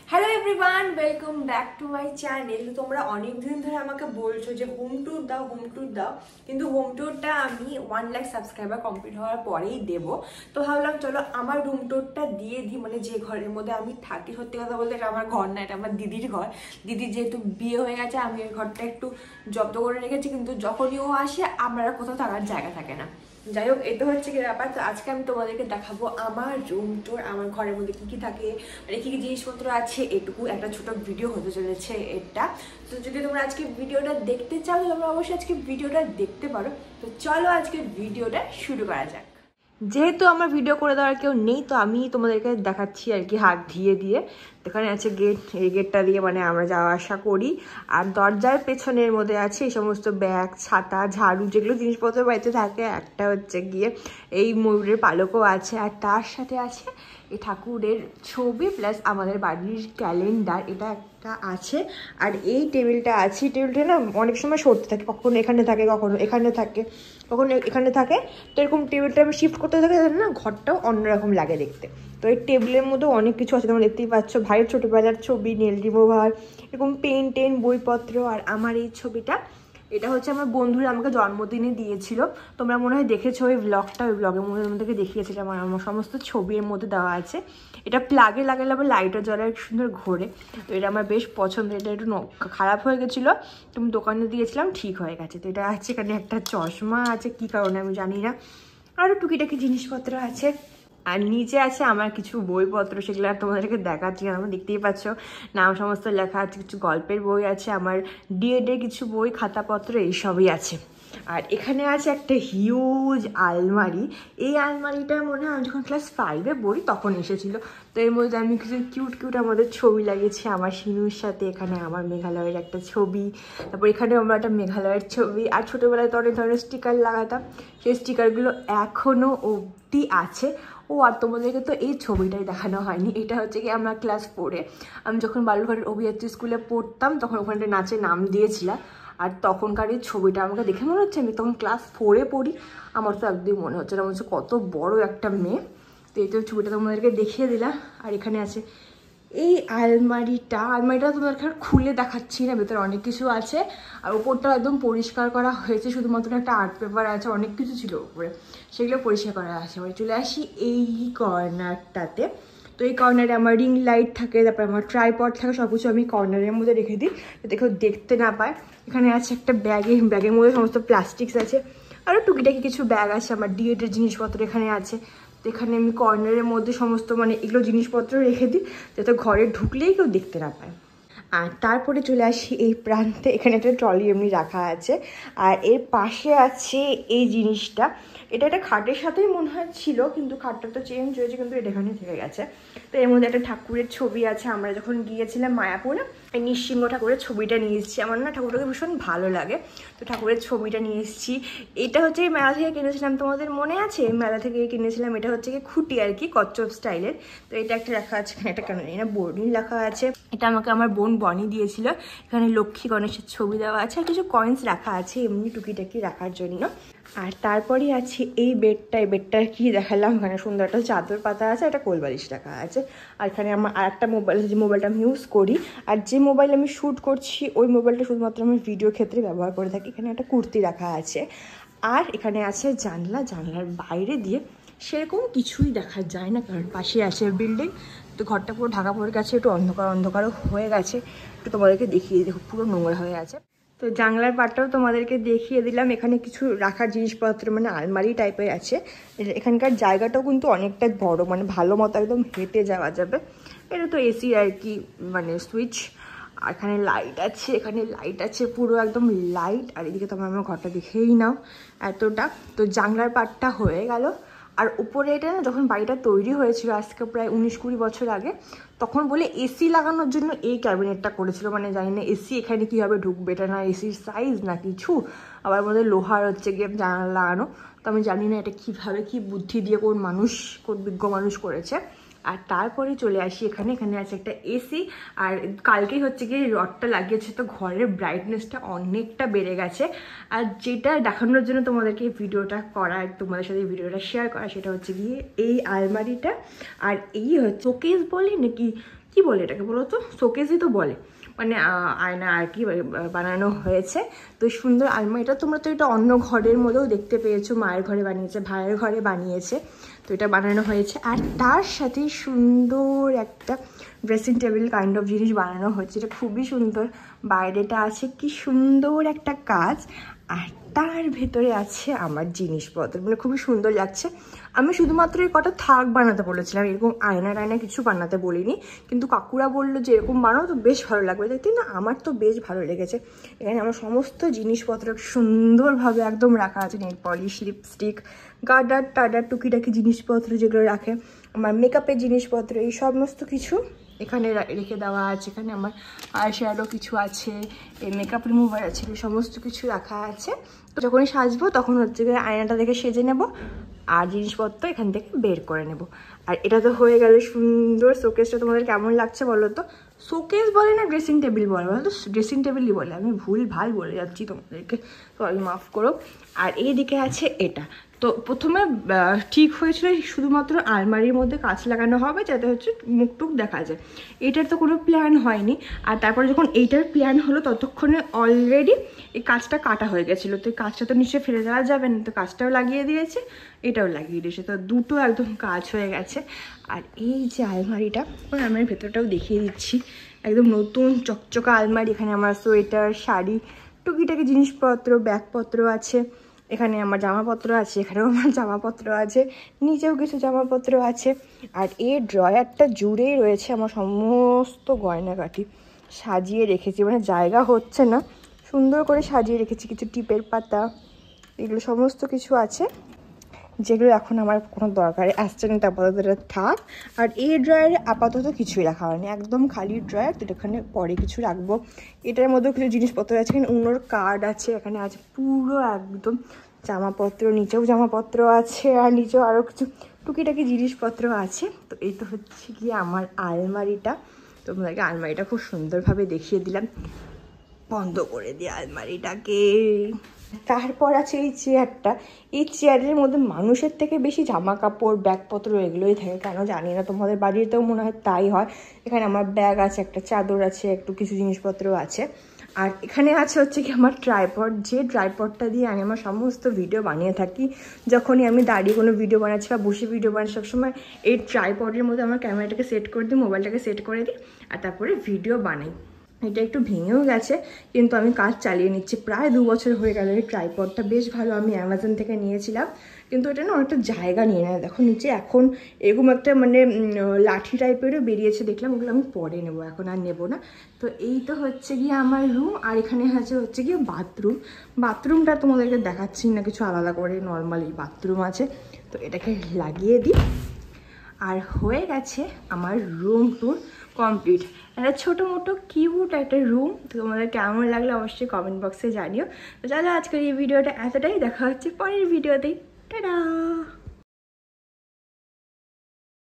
Hello everyone, welcome back to my channel. তোমরা অনেক দিন ধরে আমাকে বলছো যে হোম ট্যুর দাও, কিন্তু হোম ট্যুরটা আমি 1 লাখ সাবস্ক্রাইবার কমপ্লিট হওয়ার পরেই দেবো। তো ভাবলাম চলো আমার রুম ট্যুরটা দিয়ে দিই, মানে যে ঘরের মধ্যে আমি থাকি। সত্যি কথা বলতে এটা আমার ঘর না, এটা আমার দিদির ঘর। দিদির যেহেতু বিয়ে হয়ে গেছে, আমি ওই ঘরটা একটু জব্দ করে রেখেছি, কিন্তু যখনই ও আসে আমার আর কোথাও থাকার জায়গা থাকে না। যাই হোক, এটা হচ্ছে কি ব্যাপার। তো আজকে আমি তোমাদেরকে দেখাবো আমার রুম ট্যুর, আমার ঘরের মধ্যে কি কি থাকে, মানে কি কি জিনিসপত্র আছে। এটুকু একটা ছোট ভিডিও হতে চলেছে এটা। তো যদি তোমরা আজকে ভিডিওটা দেখতে চাও, তোমরা অবশ্যই আজকে ভিডিওটা দেখতে পারো। তো চলো আজকে ভিডিওটা শুরু করা যাক। যেহেতু আমার ভিডিও করে দেওয়ার কেউ নেই, তো আমি তোমাদেরকে দেখাচ্ছি আর কি, হাত দিয়ে। এখানে আছে গেট, এই গেটটা দিয়ে মানে আমরা যাওয়া আসা করি। আর দরজার পেছনের মধ্যে আছে এই সমস্ত ব্যাগ, ছাতা, ঝাড়ু, যেগুলো জিনিসপত্র বাড়িতে থাকে। একটা হচ্ছে গিয়ে এই ময়ূরের পালকও আছে, আর তার সাথে আছে এই ঠাকুরের ছবি প্লাস আমাদের বাড়ির ক্যালেন্ডার, এটা একটা আছে। আর এই টেবিলটা আছে, টেবিলটা না অনেক সময় সরতে থাকে, কখনো এখানে থাকে, কখনো এখানে থাকে, কখনো এখানে থাকে। তো এরকম টেবিলটা আমি শিফট করতে থাকে না, ঘরটাও অন্যরকম লাগে দেখতে। তো এই টেবিলের মধ্যে অনেক কিছু আছে, তোমরা দেখতেই পাচ্ছ। ভাইয়ের ছোটোবেলার ছবি, নেল রিমুভার, এরকম পেন বইপত্র। আর আমার এই ছবিটা, এটা হচ্ছে আমার বন্ধুরা আমাকে জন্মদিনে দিয়েছিল। তোমরা মনে হয় দেখেছো ওই ব্লগটা, ওই ব্লগের মধ্যে দেখিয়েছিলাম। আমার সমস্ত ছবির মধ্যে দেওয়া আছে। এটা প্লাগে লাগালে আবার লাইটও জ্বলে, সুন্দর ঘোরে। তো এটা আমার বেশ পছন্দ। এটা একটু খারাপ হয়ে গেছিলো, তুমি দোকানে দিয়েছিলাম, ঠিক হয়ে গেছে। তো এটা আছে, এখানে একটা চশমা আছে, কী কারণে আমি জানি না। আরও টুকিটাকি জিনিসপত্র আছে। আর নিচে আছে আমার কিছু বইপত্র, সেগুলো আর তোমাদেরকে দেখাচ্ছি না, তোমরা দেখতেই পাচ্ছ। নাম সমস্ত লেখা আছে, কিছু গল্পের বই আছে, আমার ডিএডের কিছু বই, খাতাপত্র, এইসবই আছে। আর এখানে আছে একটা হিউজ আলমারি। এই আলমারিটা মনে হয় আমি যখন ক্লাস 5-এ পড়ি তখন এসেছিলো। তো এর মধ্যে আমি কিছু কিউট আমাদের ছবি লাগিয়েছি আমার শিনুর সাথে। এখানে আমার মেঘালয়ের একটা ছবি, তারপর এখানে আমরা একটা মেঘালয়ের ছবি। আর ছোটোবেলায় তো অনেক ধরনের স্টিকার লাগাতাম, সেই স্টিকারগুলো এখনও অবধি আছে। ও আর তোমাদেরকে তো এই ছবিটাই দেখানো হয়নি। এটা হচ্ছে কি আমরা ক্লাস 4-এ, আমি যখন বালুরঘাটের অভিযাত্রী স্কুলে পড়তাম তখন ওখানটা নাচে নাম দিয়েছিলাম। আর তখনকার এই ছবিটা আমাকে দেখে মনে হচ্ছে আমি তখন ক্লাস 4-এ পড়ি। আমার তো একদমই মনে হচ্ছে না, মনে হচ্ছে কত বড় একটা মেয়ে। তো এই তো ছবিটা তোমাদেরকে দেখিয়ে দিলাম। আর এখানে আছে এই আলমারিটা তোমাদেরকে আর খুলে দেখাচ্ছি না, ভেতরে অনেক কিছু আছে। আর ওপরটা একদম পরিষ্কার করা হয়েছে, শুধুমাত্র একটা আর্ট পেপার আছে, অনেক কিছু ছিল উপরে, সেগুলো পরিষ্কার করা আছে। এবার চলে আসি এই কর্নারটাতে। তো এই কর্নারে আমার রিং লাইট থাকে, তারপর আমার ট্রাইপড থাকে, সব কিছু আমি কর্নারের মধ্যে রেখে দিই যাতে কেউ দেখতে না পায়। এখানে আছে একটা ব্যাগের মধ্যে সমস্ত প্লাস্টিক্স আছে। আরও টুকিটাকি কিছু ব্যাগ আছে, আমার ডিএডের জিনিসপত্র এখানে আছে। তো এখানে আমি কর্নারের মধ্যে সমস্ত মানে এগুলো জিনিসপত্র রেখে দিই যাতে ঘরে ঢুকলেই কেউ দেখতে না পায়। আর তারপরে চলে আসি এই প্রান্তে, এখানে একটা ট্রলি এমনি রাখা আছে। আর এর পাশে আছে এই জিনিসটা, এটা একটা খাটের সাথেই মনে হয় ছিল, কিন্তু খাটটা তো চেঞ্জ হয়েছে, কিন্তু এটা এখানে থেকে গেছে। তো এর মধ্যে একটা ঠাকুরের ছবি আছে। আমরা যখন গিয়েছিলাম মায়াপুরে, এই নৃসিংহ ঠাকুরের ছবিটা নিয়ে এসেছি। আমার না ঠাকুরটাকে ভীষণ ভালো লাগে, তো ঠাকুরের ছবিটা নিয়ে এসেছি। এটা হচ্ছে এই মেলা থেকে কিনেছিলাম, তোমাদের মনে আছে? মেলা থেকে কিনেছিলাম। এটা হচ্ছে কি খুঁটি আর কি, কচ্ছপ স্টাইলের। তো এটা একটা রাখা আছে, এটা কেন জানি না, বোর্ডিং রাখা আছে। এটা আমাকে আমার বোন বনি দিয়েছিল। এখানে লক্ষ্মী গণেশের ছবি দেওয়া আছে, আর কিছু কয়েন্স রাখা আছে এমনি টুকিটাকি রাখার জন্য। আর তারপরেই আছে এই বেডটা কি দেখালাম, এখানে সুন্দর একটা চাদর পাতা আছে, একটা কোলবালিশ রাখা আছে। আর এখানে আমার আর একটা মোবাইল আছে, যে মোবাইলটা আমি ইউজ করি। আর যে মোবাইল আমি শ্যুট করছি ওই মোবাইলটা শুধুমাত্র আমি ভিডিও ক্ষেত্রে ব্যবহার করে থাকি। এখানে একটা কুর্তি রাখা আছে। আর এখানে আছে জানলার বাইরে দিয়ে সেরকম কিছুই দেখা যায় না, কারণ পাশে আছে বিল্ডিং। তো ঘরটা পুরো ঢাকা পড়ে গেছে, একটু অন্ধকারও হয়ে গেছে। একটু তোমাদেরকে দেখিয়ে দেখো, পুরো নোংরা হয়ে আছে। তো জানলার পাটটাও তোমাদেরকে দেখিয়ে দিলাম। এখানে কিছু রাখার জিনিসপত্র মানে আলমারি টাইপের আছে। এখানকার জায়গাটাও কিন্তু অনেকটা বড়, মানে ভালো মতো একদম হেঁটে যাওয়া যাবে। এটা তো এসি আর কি, মানে সুইচ। আর এখানে লাইট আছে পুরো একদম লাইট। আর এদিকে তোমরা আমার ঘরটা দেখেই নাও এতটা। তো জানলার পাটটা হয়ে গেল। আর উপরে এটা না, যখন বাড়িটা তৈরি হয়েছিল আজকে প্রায় 19-20 বছর আগে, তখন বলে এসি লাগানোর জন্য এই ক্যাবিনেটটা করেছিল। মানে জানি না এসি এখানে কীভাবে ঢুকবে, এটা না এসির সাইজ না কিছু, আবার মধ্যে লোহার হচ্ছে গিয়ে জানালা লাগানো। তো আমি জানি না এটা কীভাবে, কী বুদ্ধি দিয়ে কোন বিজ্ঞ মানুষ করেছে। আর তারপরে চলে আসি এখানে আছে একটা এসি। আর কালকেই হচ্ছে গিয়ে রডটা লাগিয়েছে, তো ঘরের ব্রাইটনেসটা অনেকটা বেড়ে গেছে। আর যেটা দেখানোর জন্য তোমাদেরকে ভিডিওটা করা, তোমাদের সাথে ভিডিওটা শেয়ার করা, সেটা হচ্ছে গিয়ে এই আলমারিটা। আর এই হচ্ছে শোকেস বলে নাকি কি বলে এটাকে বলো তো, শোকেসই তো বলে, মানে আয়না আর কি বানানো হয়েছে। তো সুন্দর আলমারিটা তোমরা তো এটা অন্য ঘরের মধ্যেও দেখতে পেয়েছো, মায়ের ঘরে বানিয়েছে, ভাইয়ের ঘরে বানিয়েছে, তো এটা বানানো হয়েছে। আর তার সাথে সুন্দর একটা ড্রেসিং টেবিল কাইন্ড অফ জিনিস বানানো হচ্ছে, এটা খুবই সুন্দর। বাইরেটা আছে কি সুন্দর একটা কাজ, আর তার ভেতরে আছে আমার জিনিসপত্র, মানে খুবই সুন্দর লাগছে। আমি শুধুমাত্র এই কটা থাক বানাতে বলেছিলাম, এরকম আয়না টায়না কিছু বানাতে বলিনি, কিন্তু কাকুরা বললো যে এরকম বানাও তো বেশ ভালো লাগবে দেখতে। না, আমার তো বেশ ভালো লেগেছে। এখানে আমার সমস্ত জিনিসপত্র সুন্দরভাবে একদম রাখা আছে, নেল পলিশ, লিপস্টিক, গার্ডার টাডার, টুকিটাকি জিনিসপত্র যেগুলো রাখে, আমার মেকআপের জিনিসপত্র, এই সমস্ত কিছু এখানে রেখে দেওয়া আছে। এখানে আমার আই শ্যাডো কিছু আছে, এই মেকআপ রিমুভার আছে, সমস্ত কিছু রাখা আছে। তো যখনই সাজবো তখন হচ্ছে আয়নাটা দেখে সেজে নেব, আর জিনিসপত্র এখান থেকে বের করে নেব। আর এটা তো হয়ে গেল সুন্দর শোকেসটা। তোমাদের কেমন লাগছে বলো তো? শোকেস বলে না ড্রেসিং টেবিল বলে? বলো তো, ড্রেসিং টেবিলই বলে, আমি ভুল ভাল বলে যাচ্ছি তোমাদেরকে, সরি মাফ করো। আর এইদিকে আছে এটা। তো প্রথমে ঠিক হয়েছিল শুধুমাত্র আলমারির মধ্যে কাঁচ লাগানো হবে যাতে হচ্ছে মুখটুক দেখা যায়, এটার তো কোনো প্ল্যান হয়নি। আর তারপরে যখন এইটার প্ল্যান হলো ততক্ষণে অলরেডি এই কাঁচটা কাটা হয়ে গেছিলো, তো এই কাঁচটা তো নিচে ফেলে দেওয়া যাবে না, তো কাঁচটাও লাগিয়ে দিয়েছে, এটাও লাগিয়ে দিয়েছে, তো দুটো একদম কাজ হয়ে গেছে। আর এই যে আলমারিটা, ওই আলমারির ভেতরটাও দেখিয়ে দিচ্ছি, একদম নতুন চকচকা আলমারি। এখানে আমার সোয়েটার, শাড়ি, টুকিটাকি জিনিসপত্র, ব্যাগপত্র আছে, এখানে আমার জামাপত্র আছে, এখানেও আমার জামাপত্র আছে, নিচেও কিছু জামাপত্র আছে। আর এই ড্রয়ারটা জুড়েই রয়েছে আমার সমস্ত গয়নাগাটি, সাজিয়ে রেখেছি, মানে জায়গা হচ্ছে না, সুন্দর করে সাজিয়ে রেখেছি। কিছু টিপের পাতা, এগুলো সমস্ত কিছু আছে, যেগুলো এখন আমার কোনো দরকারে আসছে না, আপাতত এটা থাক। আর এই ড্রয়ারে আপাতত কিছুই রাখা হয়নি, একদম খালি ড্রয়ার, তো এখানে পরে কিছু রাখবো। এটার মধ্যেও কিছু জিনিসপত্র আছে, এখানে উনোর কার্ড আছে, এখানে আছে পুরো একদম জামাপত্র, নিচেও জামাপত্র আছে, আর নিচেও আরও কিছু টুকিটাকি জিনিসপত্র আছে। তো এই তো হচ্ছে কি আমার আলমারিটা। তোমাদেরকে আলমারিটা খুব সুন্দরভাবে দেখিয়ে দিলাম, বন্ধ করে দিই আলমারিটাকে। তারপর আছে এই চেয়ারটা, এই চেয়ারের মধ্যে মানুষের থেকে বেশি জামা কাপড়, ব্যাগপত্র এগুলোই থাকে, কেন জানি না, তোমাদের বাড়িতেও মনে হয় তাই হয়। এখানে আমার ব্যাগ আছে, একটা চাদর আছে, একটু কিছু জিনিসপত্র আছে। আর এখানে আছে হচ্ছে কি আমার ট্রাইপড, যে ট্রাইপডটা দিয়ে আমি আমার সমস্ত ভিডিও বানিয়ে থাকি। যখনই আমি দাঁড়িয়ে কোনো ভিডিও বানাচ্ছি বা বসে ভিডিও বানাচ্ছি, সবসময় এই ট্রাইপডের মধ্যে আমার ক্যামেরাটাকে সেট করে দিই, মোবাইলটাকে সেট করে দিই, আর তারপরে ভিডিও বানাই। এটা একটু ভেঙেও গেছে, কিন্তু আমি কাজ চালিয়ে নিচ্ছি। প্রায় 2 বছর হয়ে গেল এই ট্রাইপডটা, বেশ ভালো, আমি অ্যামাজন থেকে নিয়েছিলাম, কিন্তু এটা না অনেকটা জায়গা নিয়ে নেয়। দেখো নিচে এখন এরকম একটা মানে লাঠি টাইপেরও বেরিয়েছে, দেখলাম, ওগুলো আমি পরে নেবো, এখন আর নেবো না। তো এই তো হচ্ছে গিয়ে আমার রুম। আর এখানে হচ্ছে গিয়ে বাথরুম। বাথরুমটা তোমাদেরকে দেখাচ্ছি না কিছু আলাদা করে, নর্মালি বাথরুম আছে, তো এটাকে লাগিয়ে দিই। আর হয়ে গেছে আমার রুম টুর কমপ্লিট। একটা ছোটো মোটো কিউট একটা রুম। তো তোমাদের কেমন লাগলো অবশ্যই কমেন্ট বক্সে জানিও। তো চলো আজকের এই ভিডিওটা এতটাই, দেখা হচ্ছে পরের ভিডিওতেই, টাটা।